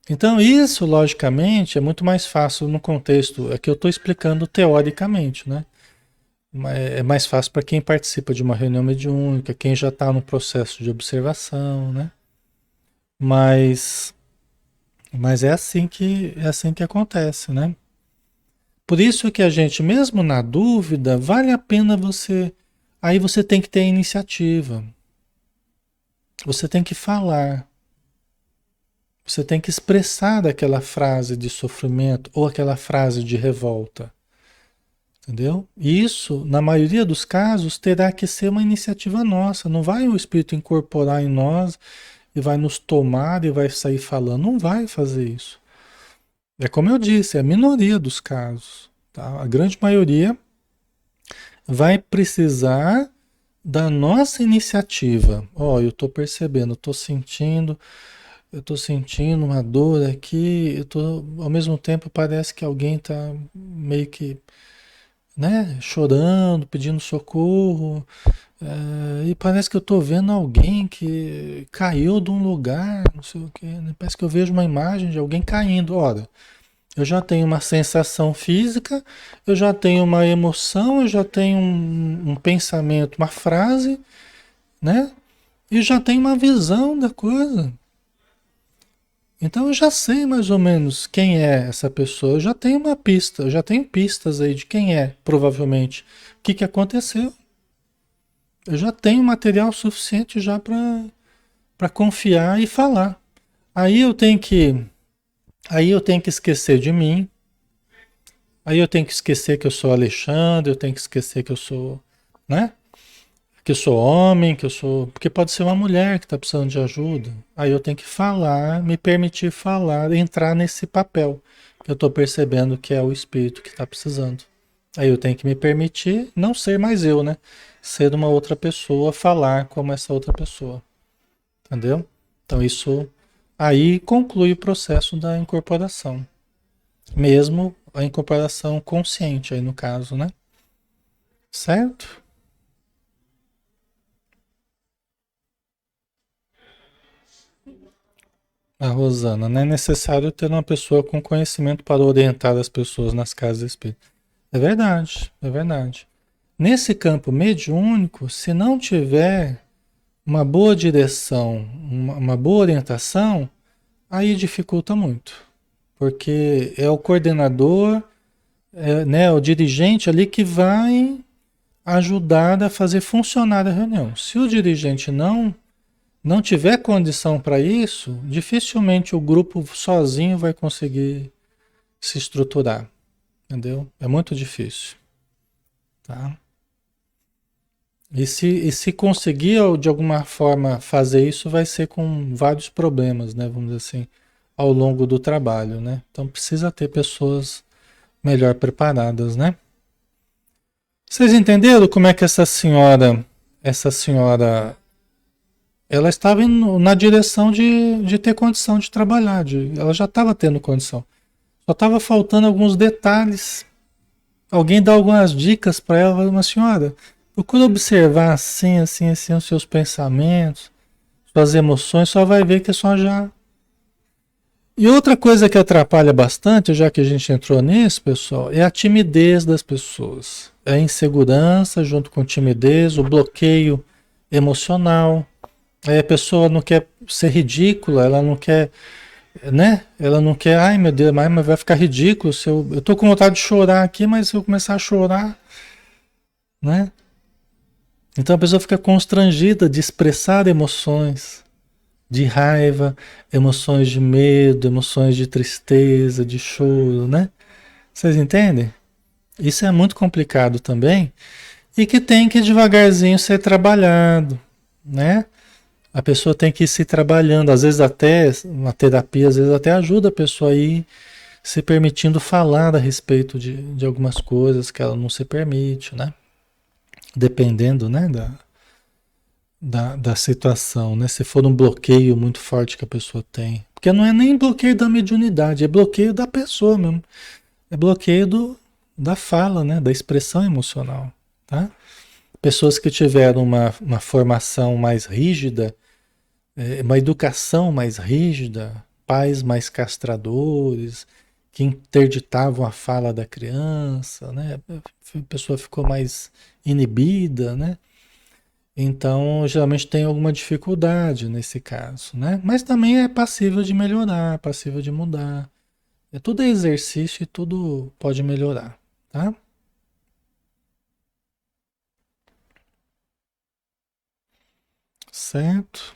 Então isso, logicamente, é muito mais fácil no contexto, é que eu estou explicando teoricamente, né? É mais fácil para quem participa de uma reunião mediúnica, quem já está no processo de observação, né? Mas, mas é assim que acontece, né? Por isso que a gente, mesmo na dúvida, vale a pena você. Aí você tem que ter iniciativa. Você tem que falar. Você tem que expressar aquela frase de sofrimento ou aquela frase de revolta. Entendeu? E isso, na maioria dos casos, terá que ser uma iniciativa nossa. Não vai o Espírito incorporar em nós e vai nos tomar e vai sair falando. Não vai fazer isso. É como eu disse, é a minoria dos casos. Tá? A grande maioria vai precisar da nossa iniciativa. Ó, eu estou percebendo, eu estou sentindo uma dor aqui, ao mesmo tempo parece que alguém está meio que, né, chorando, pedindo socorro, e parece que eu estou vendo alguém que caiu de um lugar, não sei o quê, né? Parece que eu vejo uma imagem de alguém caindo. Ora, eu já tenho uma sensação física, eu já tenho uma emoção, eu já tenho um pensamento, uma frase, né? E já tenho uma visão da coisa. Então eu já sei mais ou menos quem é essa pessoa, eu já tenho uma pista, eu já tenho pistas aí de quem é, provavelmente, o que que aconteceu. Eu já tenho material suficiente já para confiar e falar. Aí eu tenho que aí eu tenho que esquecer de mim. Aí eu tenho que esquecer que eu sou Alexandre, eu tenho que esquecer que eu sou, né? Que eu sou homem, que eu sou. Porque pode ser uma mulher que está precisando de ajuda. Aí eu tenho que falar, me permitir falar, entrar nesse papel que eu estou percebendo que é o espírito que está precisando. Aí eu tenho que me permitir não ser mais eu, né? Ser uma outra pessoa, falar como essa outra pessoa. Entendeu? Então isso aí conclui o processo da incorporação. Mesmo a incorporação consciente aí no caso, né? Certo? A Rosana, não é necessário ter uma pessoa com conhecimento para orientar as pessoas nas casas espíritas. É verdade, é verdade. Nesse campo mediúnico, se não tiver uma boa direção, uma boa orientação, aí dificulta muito. Porque é o coordenador, né, o dirigente ali que vai ajudar a fazer funcionar a reunião. Se o dirigente não tiver condição para isso, dificilmente o grupo sozinho vai conseguir se estruturar, entendeu? É muito difícil, tá? E se conseguir de alguma forma fazer isso, vai ser com vários problemas, né? Vamos dizer assim, ao longo do trabalho, né? Então precisa ter pessoas melhor preparadas, né? Vocês entenderam como é que essa senhora ela estava na direção de ter condição de trabalhar, ela já estava tendo condição. Só estava faltando alguns detalhes. Alguém dá algumas dicas para ela, uma senhora, procura observar assim, assim, assim os seus pensamentos, suas emoções, só vai ver que é só já. E outra coisa que atrapalha bastante, já que a gente entrou nisso, pessoal, é a timidez das pessoas. É a insegurança junto com timidez, o bloqueio emocional. Aí a pessoa não quer ser ridícula, ela não quer, né? Ela não quer, ai meu Deus, mas vai ficar ridículo se eu tô com vontade de chorar aqui, mas se eu começar a chorar, né? Então a pessoa fica constrangida de expressar emoções de raiva, emoções de medo, emoções de tristeza, de choro, né? Vocês entendem? Isso é muito complicado também e que tem que devagarzinho ser trabalhado, né? A pessoa tem que ir se trabalhando, às vezes até uma terapia, às vezes até ajuda a pessoa a ir se permitindo falar a respeito de algumas coisas que ela não se permite, né? Dependendo, né, da situação, né? Se for um bloqueio muito forte que a pessoa tem. Porque não é nem bloqueio da mediunidade, é bloqueio da pessoa mesmo. É bloqueio da fala, né? Da expressão emocional, tá? Pessoas que tiveram uma formação mais rígida, uma educação mais rígida, pais mais castradores, que interditavam a fala da criança, né? A pessoa ficou mais inibida, né? Então, geralmente tem alguma dificuldade nesse caso, né? Mas também é passível de melhorar, passível de mudar. Tudo é exercício e tudo pode melhorar, tá? Certo?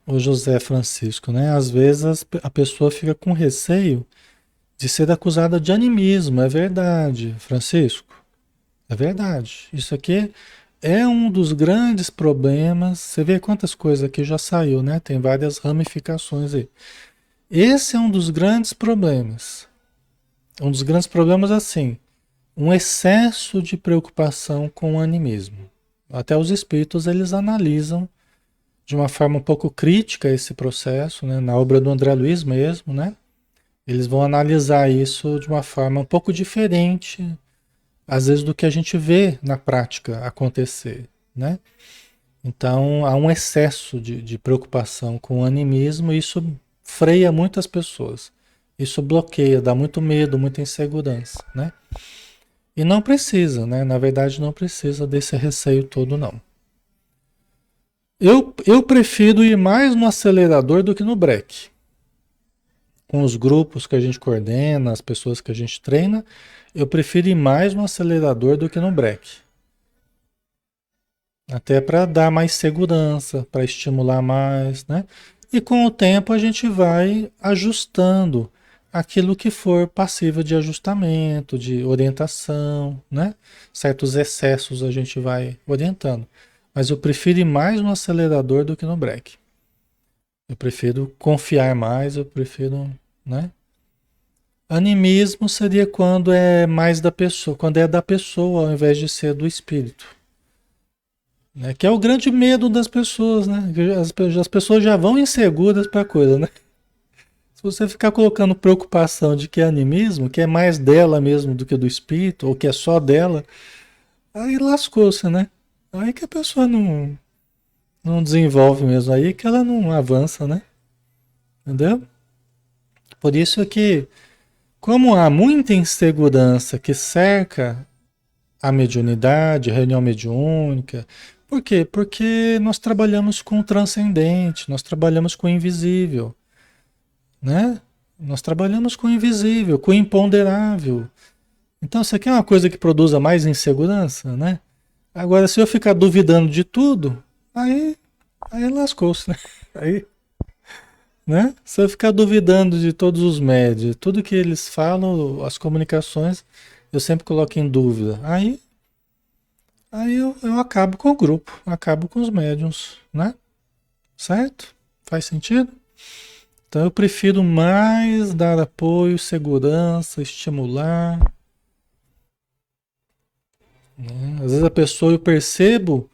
O José Francisco, né? Às vezes a pessoa fica com receio de ser acusada de animismo, é verdade, Francisco. É verdade. Isso aqui é um dos grandes problemas. Você vê quantas coisas aqui já saiu, né? Tem várias ramificações aí. Esse é um dos grandes problemas. Um dos grandes problemas, assim, um excesso de preocupação com o animismo. Até os espíritos, eles analisam de uma forma um pouco crítica esse processo, né? Na obra do André Luiz mesmo, né? Eles vão analisar isso de uma forma um pouco diferente, às vezes, do que a gente vê na prática acontecer, né? Então, há um excesso de preocupação com o animismo e isso freia muitas pessoas. Isso bloqueia, dá muito medo, muita insegurança, né? E não precisa, né? Na verdade, não precisa desse receio todo, não. Eu prefiro ir mais no acelerador do que no breque. Com os grupos que a gente coordena, as pessoas que a gente treina, eu prefiro ir mais no acelerador do que no breque. Até para dar mais segurança, para estimular mais, né? E com o tempo a gente vai ajustando aquilo que for passível de ajustamento, de orientação, né? Certos excessos a gente vai orientando. Mas eu prefiro ir mais no acelerador do que no breque. Eu prefiro confiar mais, eu prefiro, né? Animismo seria quando é mais da pessoa, quando é da pessoa ao invés de ser do espírito. Né? Que é o grande medo das pessoas, né? As pessoas já vão inseguras para a coisa, né? Se você ficar colocando preocupação de que é animismo, que é mais dela mesmo do que do espírito, ou que é só dela, aí lascou-se, né? Aí que a pessoa não desenvolve mesmo, aí que ela não avança, né? Entendeu? Por isso que, como há muita insegurança que cerca a mediunidade, a reunião mediúnica. Por quê? Porque nós trabalhamos com o transcendente, nós trabalhamos com o invisível, né? Nós trabalhamos com o invisível, com o imponderável. Então, isso aqui é uma coisa que produza mais insegurança, né? Agora, se eu ficar duvidando de tudo, aí lascou-se, né? Aí, né? Se eu ficar duvidando de todos os médios, tudo que eles falam, as comunicações, eu sempre coloco em dúvida. Aí eu acabo com o grupo, acabo com os médiums, né? Certo? Faz sentido? Então eu prefiro mais dar apoio, segurança, estimular, né? Às vezes a pessoa, eu percebo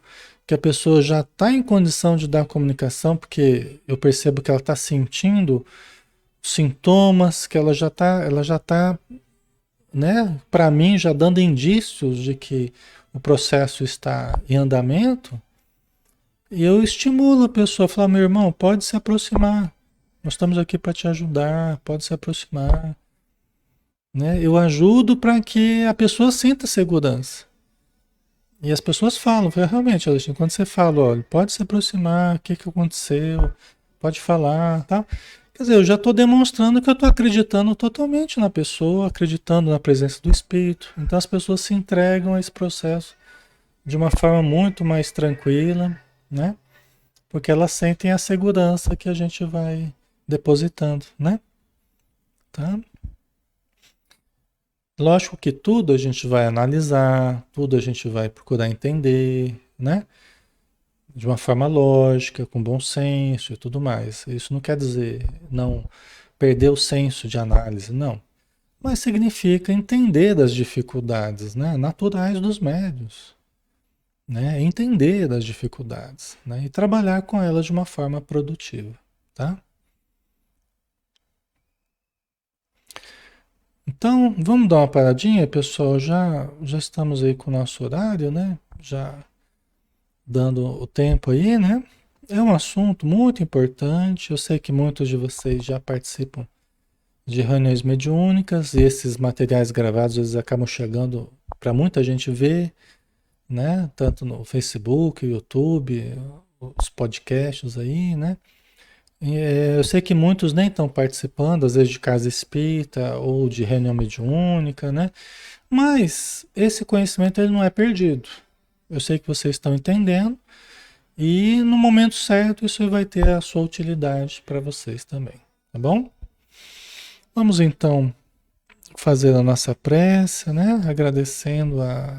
que a pessoa já está em condição de dar comunicação, porque eu percebo que ela está sentindo sintomas, que ela já tá, né? Para mim, já dando indícios de que o processo está em andamento. E eu estimulo a pessoa a falar, meu irmão, pode se aproximar. Nós estamos aqui para te ajudar, pode se aproximar. Né? Eu ajudo para que a pessoa sinta segurança. E as pessoas falam, realmente, Alexandre, quando você fala, olha, pode se aproximar, o que, que aconteceu, pode falar, tá? Quer dizer, eu já estou demonstrando que eu estou acreditando totalmente na pessoa, acreditando na presença do Espírito. Então as pessoas se entregam a esse processo de uma forma muito mais tranquila, né? Porque elas sentem a segurança que a gente vai depositando, né? Tá? Lógico que tudo a gente vai analisar, tudo a gente vai procurar entender, né? De uma forma lógica, com bom senso e tudo mais. Isso não quer dizer não perder o senso de análise, não. Mas significa entender das dificuldades, né? Naturais dos médios, né? Entender as dificuldades, né? E trabalhar com elas de uma forma produtiva, tá? Então, vamos dar uma paradinha, pessoal. Já estamos aí com o nosso horário, né? Já dando o tempo aí, né? É um assunto muito importante. Eu sei que muitos de vocês já participam de reuniões mediúnicas e esses materiais gravados eles acabam chegando para muita gente ver, né? Tanto no Facebook, YouTube, os podcasts aí, né? Eu sei que muitos nem estão participando, às vezes de casa espírita ou de reunião mediúnica, né? Mas esse conhecimento ele não é perdido. Eu sei que vocês estão entendendo e no momento certo isso vai ter a sua utilidade para vocês também, tá bom? Vamos então fazer a nossa prece, né? Agradecendo a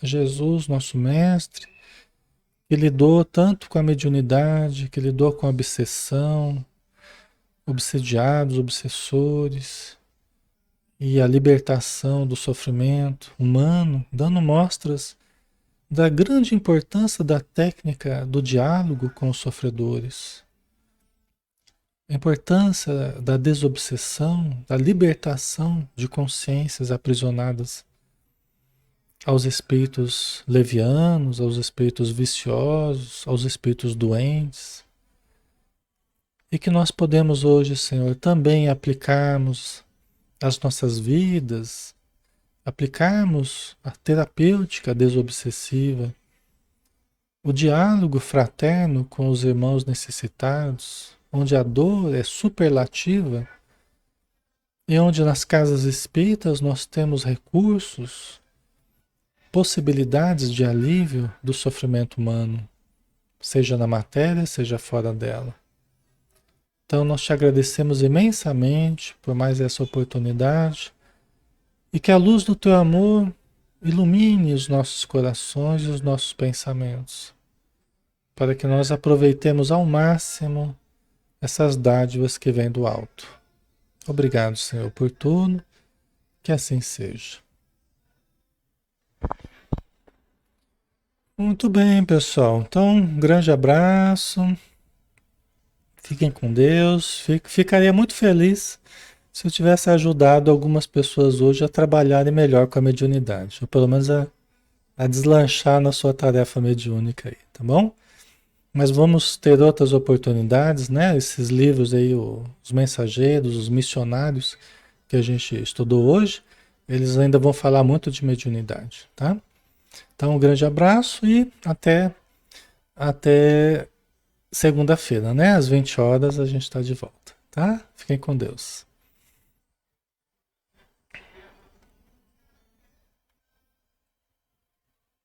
Jesus, nosso mestre, que lidou tanto com a mediunidade, que lidou com a obsessão, obsediados, obsessores, e a libertação do sofrimento humano, dando mostras da grande importância da técnica do diálogo com os sofredores, a importância da desobsessão, da libertação de consciências aprisionadas aos espíritos levianos, aos espíritos viciosos, aos espíritos doentes. E que nós podemos hoje, Senhor, também aplicarmos as nossas vidas, aplicarmos a terapêutica desobsessiva, o diálogo fraterno com os irmãos necessitados, onde a dor é superlativa e onde nas casas espíritas nós temos recursos, possibilidades de alívio do sofrimento humano, seja na matéria, seja fora dela. Então nós te agradecemos imensamente por mais essa oportunidade e que a luz do teu amor ilumine os nossos corações e os nossos pensamentos, para que nós aproveitemos ao máximo essas dádivas que vêm do alto. Obrigado, Senhor, por tudo, que assim seja. Muito bem, pessoal. Então, um grande abraço. Fiquem com Deus. Ficaria muito feliz se eu tivesse ajudado algumas pessoas hoje a trabalharem melhor com a mediunidade, ou pelo menos a deslanchar na sua tarefa mediúnica aí, tá bom? Mas vamos ter outras oportunidades, né? Esses livros aí, os mensageiros, os missionários que a gente estudou hoje, eles ainda vão falar muito de mediunidade, tá? Então, um grande abraço e até segunda-feira, né? Às 20 horas a gente está de volta, tá? Fiquem com Deus.